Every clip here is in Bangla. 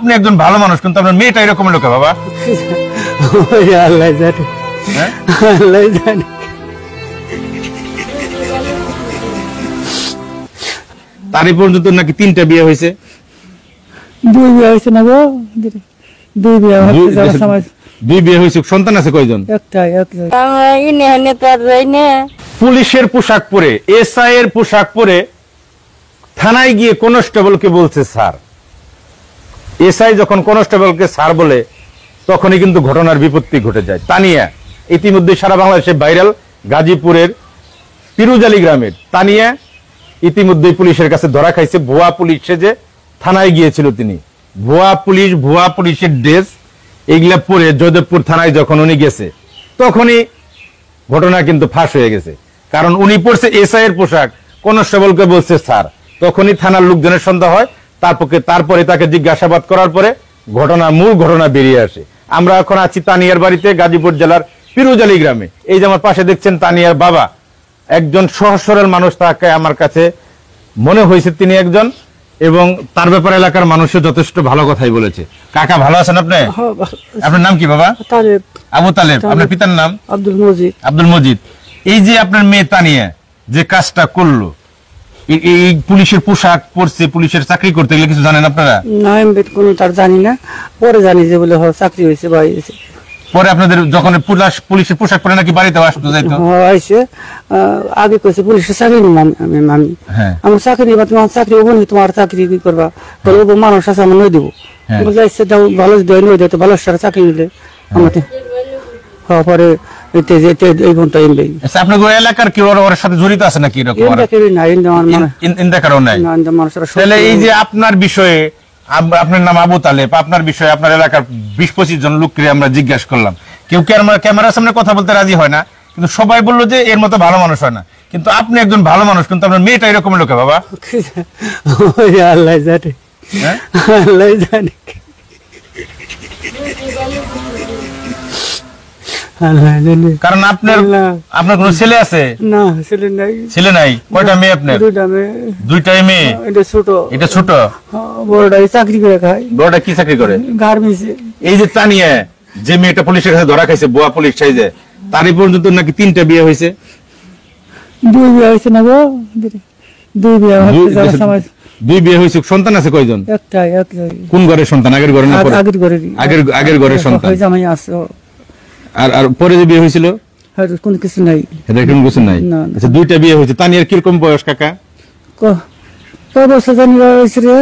আপনি একজন ভালো মানুষ, কিন্তু আপনার মেয়েটা এরকম লোক বাবা। আল্লাহ জানে, আল্লাহ জানে। তারই পর্যন্ত নাকি 3টা বিয়ে হয়েছে। 2 বিয়ে হয়েছে না গো, 2 বিয়ে হয়েছে। 2 বিয়ে হয়েছে। সন্তান আছে কয়জন? একটাই। পুলিশের পোশাক পরে, এসআই এর পোশাক পরে থানায় গিয়ে কনস্টেবলকে বলছে স্যার। এসআই যখন কনস্টেবলকে স্যার বলে তখনই কিন্তু ঘটনার বিপত্তি ঘটে যায়। তানিয়া ইতিমধ্যে সারা বাংলাদেশে ভাইরাল। গাজীপুরের পিরুজালি গ্রামের তানিয়া ইতিমধ্যে পুলিশের কাছে ধরা খাইছে। ভুয়া পুলিশ সেজে থানায় গিয়েছিল তিনি। ভুয়া পুলিশের ড্রেস এগুলা পরে জয়দেবপুর থানায় যখন উনি গেছে তখনই ঘটনা কিন্তু ফাঁস হয়ে গেছে। কারণ উনি পড়ছে এসআই এর পোশাক, কনস্টেবলকে বলছে স্যার। তখনই থানার লোকজনের সন্দেহ হয়। তারপরে তাকে জিজ্ঞাসাবাদ করার পরে মূল ঘটনা বেরিয়ে আসে। আমরা এখন আছি তানিয়ার বাড়িতে, গাজীপুর জেলার পিরুজালি গ্রামে। এই যে আমার পাশে দেখছেন তানিয়ার বাবা, একজন সহজ সরল মানুষ। তাকে আমার কাছে মনে হয়েছে তিনি একজন, এবং তার ব্যাপারে এলাকার মানুষও যথেষ্ট ভালো কথাই বলেছে। কাকা ভালো আছেন আপনি? আপনার নাম কি বাবা? আবু তালেব। আপনার পিতার নাম? আব্দুল মজিদ। এই যে আপনার মেয়ে তানিয়া যে কাজটা করলো, এই পুলিশের পোশাক পরছে, পুলিশের চাকরি করতে গেলে কিছু জানেন আপনারা? না, আমি কোনো তার জানি না। পরে জানি যে বলে চাকরি হয়েছে বা হয়েছে। পরে আপনাদের যখন পুলিশের পোশাক পরে নাকি বাড়িতে আসতো যাইতো? আইসে আগে কইছে পুলিশের চাকরি নিব আমি। আমার চাকরি নিবা, তোমার চাকরি হবো না, তোমার চাকরি কি করবা? বলে ও মানুষ আছে আমার নই দেবো। বলছে দাও, ভালো দেয় নই দেয়, ভালো সারা চাকরি নিলে আমাকে। পরে আপনার এলাকার কেউ ওর সাথে জড়িত আছে নাকি? এই যে আপনার বিষয়ে, আপনার নাম আবু তালেব, আপনার বিষয়ে আপনার এলাকার 20-25 জন লোককে আমরা জিজ্ঞাসা করলাম। কেউ ক্যামেরার সামনে কথা বলতে রাজি হয় না, কিন্তু সবাই বললো যে এর মতো ভালো মানুষ হয় না। কিন্তু আপনি একজন ভালো মানুষ, কিন্তু আপনার মেয়েটা এরকম লোক বাবা। আল্লাহ জানে, আল্লাহ জানে। কারণ আপনার কোন ছেলে আছে? না, ছেলে নাই। কয়টা মেয়ে আপনার? 2টাই মেয়ে। এটা ছোট। বড়টা চাকরি করে খায়। বড়টা কি চাকরি করে? গার্মেন্টসে। এই যে তানিয়া যে মেয়েটা পুলিশের কাছে ধরা খাইছে, বুয়া পুলিশ সাইজে, তারই পর্যন্ত নাকি 3টা বিয়ে হয়েছে। 2 বিয়ে হয়েছে না গো, 2 বিয়ে হয়েছে। 2 বিয়ে হয়েছে। সন্তান আছে কয়জন? একটাই। কোন ঘরের সন্তান? আগের ঘরে না? আগের ঘরের সন্তান। জামাই আছে। আর পরে যে বিয়ে হয়েছিল কোনো কিছু নাই। কিছু নাই। আচ্ছা, 2টা বিয়ে হয়েছে। তানিয়ার কিরকম বয়স কাকা? কয় বছর জানি হয়েছে রে?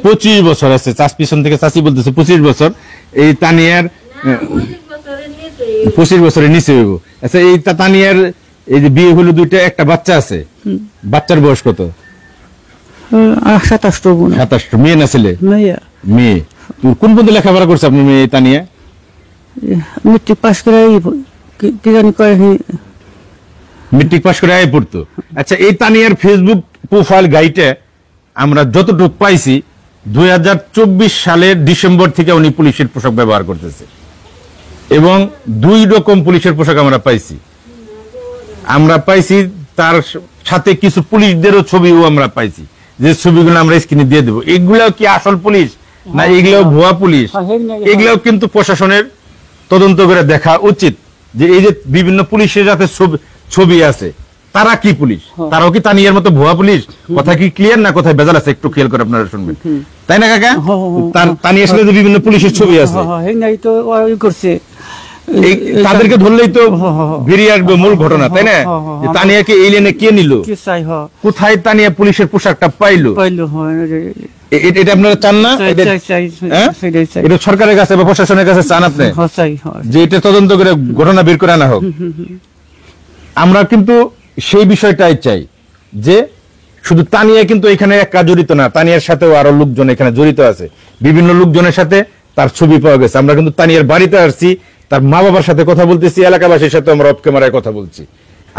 25 বছর আছে। পিছন থেকে চাচি বলতেছে 25 বছর। এই তানিয়ার 25 বছরের নিচে হইব। আচ্ছা, এই তানিয়ার এই যে বিয়ে হলো 2টা, একটা বাচ্চা আছে। বাচ্চার বয়স কত? 27। মেয়ে না ছেলে? মেয়ে। কোন পর্যন্ত লেখাপড়া করছে আপনার মেয়ে তানিয়া? মেট্রিক পাস করে পড়তো। আচ্ছা, এই তানিয়ার ফেসবুক প্রোফাইল গাইডে আমরা যতটুকু পাইছি 2024 সালের ডিসেম্বর থেকে উনি পুলিশের পোশাক ব্যবহার করতেছে, এবং 2 রকম পুলিশের পোশাক আমরা পাইছি। তার সাথে কিছু পুলিশদেরও ছবিও আমরা পাইছি, যে ছবিগুলো আমরা স্ক্রিনে দিয়ে দেবো। এগুলো কি আসল পুলিশ না এগুলো ভুয়া পুলিশ? এগুলোও কিন্তু প্রশাসনের তদন্ত করে দেখা উচিত, যে এই যে বিভিন্ন পুলিশের যাতে ছবি আছে, তারা কি পুলিশ? তারাও কি তানিয়ার মতো ভুয়া পুলিশ? কথা কি ক্লিয়ার না কোথায় ভেজাল আছে? একটু খেয়াল করে আপনারা শুনবেন, তাই না কাকা? তানিয়ার সাথে বিভিন্ন পুলিশের ছবি আছে, তাদেরকে ধরলেই তো বেরিয়ে আসবে মূল ঘটনা, তাই না? তানিয়াকে এই লেনে কে নিল? কোথায় তানিয়া পুলিশের পোশাকটা পাইলো? এটা আপনারা চান না? এটা সরকারের কাছে বা প্রশাসনের কাছে চান আপনি যে এটা তদন্ত করে ঘটনা বের করে আনা হোক? আমরা কিন্তু সেই বিষয়টাই চাই, যে শুধু তানিয়া কিন্তু এখানে একা জড়িত না, তানিয়ার সাথেও আরো লোকজন এখানে জড়িত আছে। বিভিন্ন লোকজনের সাথে তার ছবি পাওয়া গেছে। আমরা কিন্তু তানিয়ার বাড়িতে আসছি, তার মা বাবার সাথে কথা বলতেছি, এলাকাবাসীর সাথে আমরা অফ ক্যামেরায় কথা বলছি।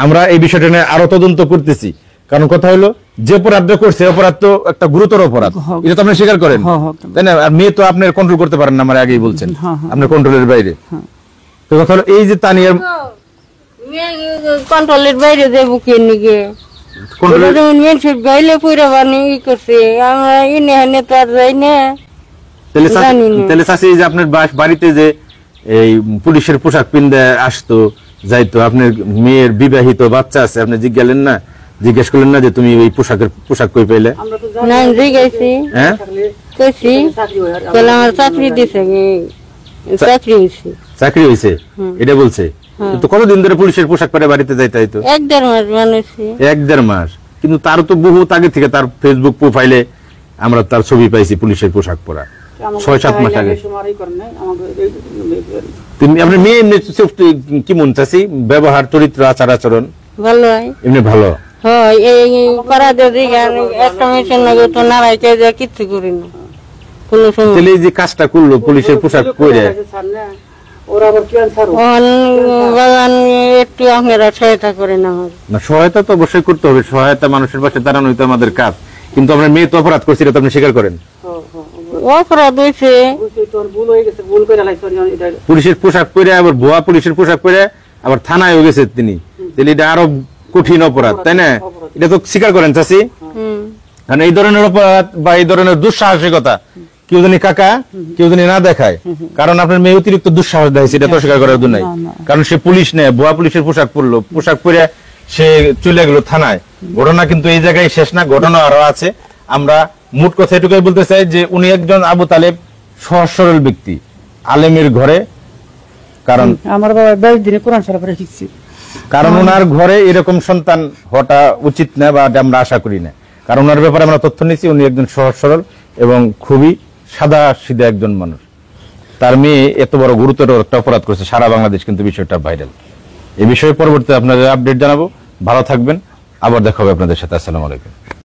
আমরা এই বিষয়টা নিয়ে আরো তদন্ত করতেছি। কারণ কথা হলো, যে অপরাধটা করছে অপরাধ তো একটা গুরুতর অপরাধ, এটা তো আপনি স্বীকার করেন, তাই না? আর মেয়ে তো আপনি কন্ট্রোল করতে পারেন না, আমার আগেই বলছেন, আপনার কন্ট্রোলের বাইরে। তো কথা হলো, এই যে তানিয়ার কন্ট্রোলের বাইরে দেবো কে নিকে গাইলে পুরা বানি করছে আমরা ইনে হানে তো আর যাই না। তাহলে চাচি যে আপনার বাড়িতে যে এই পুলিশের পোশাক পিনতে আসতো যাইতো, আপনার মেয়ের বিবাহিত বাচ্চা আছে, আপনি জিজ্ঞেস করলেন না যে তুমি এই পোশাক কই পাইলে? না জিজ্ঞাসি, হ্যাঁ কইছি বলে আমার চাকরি দিছে, চাকরি হইছে। চাকরি হইছে এটা বলছে? তো কতদিন ধরে পুলিশের পোশাক পরে বাড়িতে যাইতে হইতো? 1-1.5 মাস মানুষই। 1-1.5 মাস? কিন্তু তার তো বহুত আগে থেকে তার ফেসবুক প্রোফাইলে আমরা তার ছবি পাইছি পুলিশের পোশাক পরা, 6-7 মাস আগে। আপনার মেয়ে এমনি কি মন চাচ্ছি ব্যবহার, চরিত্র, আচার আচরণ ভালো হয়, এমনি ভালো হয়। এই পাড়া দিয়ে একটা মেশিন লাগে তো নাড়াইতে যা কিচ্ছু করি না কোনো সময়। তাহলে এই যে কাজটা করলো পুলিশের পোশাক পরে, বাগান একটু আপনারা সহায়তা করেন আমার। না সহায়তা তো অবশ্যই করতে হবে, সহায়তা মানুষের পাশে দাঁড়ানোই তো আমাদের কাজ। কিন্তু আপনার মেয়ে তো অপরাধ করছে, এটা তো আপনি স্বীকার করেন? অপরাধ হয়েছে, পুলিশের পোশাক পরে, আবার ভুয়া পুলিশের পোশাক পরে আবার থানায় গেছে তিনি, তাহলে এটা আরো কঠিন অপরাধ, তাই না? এটা তো স্বীকার করেন চাচি? কারণ এই ধরনের অপরাধ বা এই ধরনের দুঃসাহসিকতা কেউ জানি কাকা কেউ জানি না দেখায়, কারণ আপনার মেয়ে অতিরিক্ত দুঃসাহস দেয়, সেটা তো স্বীকার করার জন্য। কারণ সে পুলিশ নেয়, ভুয়া পুলিশের পোশাক পরলো, পোশাক পরে সে চলে গেল থানায়। ঘটনা কিন্তু এই জায়গায় শেষ না, ঘটনা আরো আছে। আমরা মোট কথা এটুকুই বলতে চাই যে উনি একজন আবু তালেব সহজ সরল ব্যক্তি, আলেমের ঘরে। কারণ আমার বাবা 22 দিনে কোরআন শরীফ পড়ে শিখছি। কারণ ওনার ঘরে এরকম সন্তান হওয়াটা উচিত না, বা আমরা আশা করি না। কারণ ওনার ব্যাপারে আমরা তথ্য নিচ্ছি, উনি একজন সহজ সরল এবং খুবই সাদা সিধা একজন মানুষ। তার মেয়ে এত বড় গুরুতর একটা অপরাধ করেছে, সারা বাংলাদেশ কিন্তু বিষয়টা ভাইরাল। এই বিষয়ে পরবর্তীতে আপনাদের আপডেট জানাবো। ভালো থাকবেন, আবার দেখা হবে আপনাদের সাথে। আসসালামু আলাইকুম।